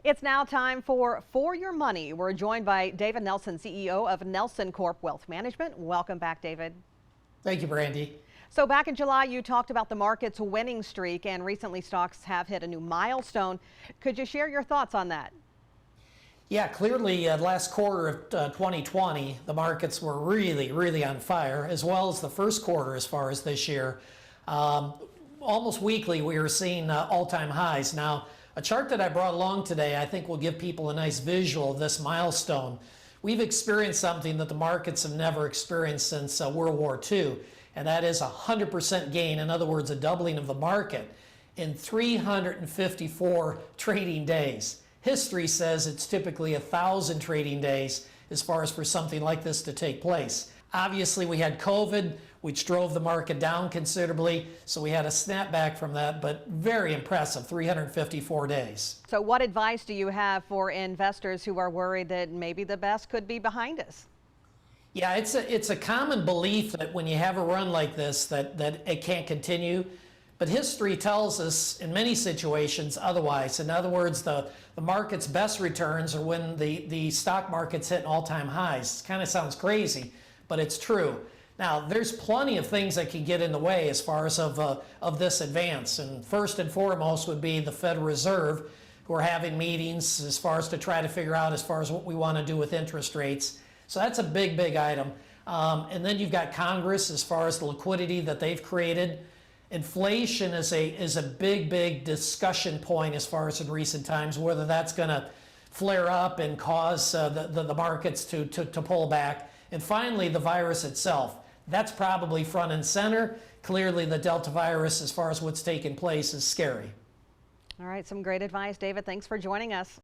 It's now time for Your Money. We're joined by David Nelson, CEO of NelsonCorp Wealth Management. Welcome back, David. Thank you, Brandy. So back in July, you talked about the market's winning streak, and recently stocks have hit a new milestone. Could you share your thoughts on that? Yeah, clearly last quarter of 2020, the markets were really on fire, as well as the first quarter as far as this year. Almost weekly, we were seeing all-time highs. Now, a chart that I brought along today, I think will give people a nice visual of this milestone. We've experienced something that the markets have never experienced since World War II, and that is 100% gain. In other words, a doubling of the market in 354 trading days. History says it's typically 1,000 trading days as far as for something like this to take place. Obviously, we had COVID, which drove the market down considerably, so we had a snapback from that, but very impressive, 354 days. So what advice do you have for investors who are worried that maybe the best could be behind us? Yeah, it's a common belief that when you have a run like this that it can't continue. But history tells us in many situations otherwise. In other words, the market's best returns are when the stock market's hitting all-time highs. It kind of sounds crazy, but it's true. Now, there's plenty of things that can get in the way as far as of this advance. And first and foremost would be the Federal Reserve, who are having meetings as far as to try to figure out as far as what we want to do with interest rates. So that's a big item. And then you've got Congress as far as the liquidity that they've created. Inflation is a big discussion point as far as in recent times, whether that's going to flare up and cause the markets to pull back. And finally, the virus itself. That's probably front and center. Clearly, the Delta virus, as far as what's taken place, is scary. All right, some great advice, David. Thanks for joining us.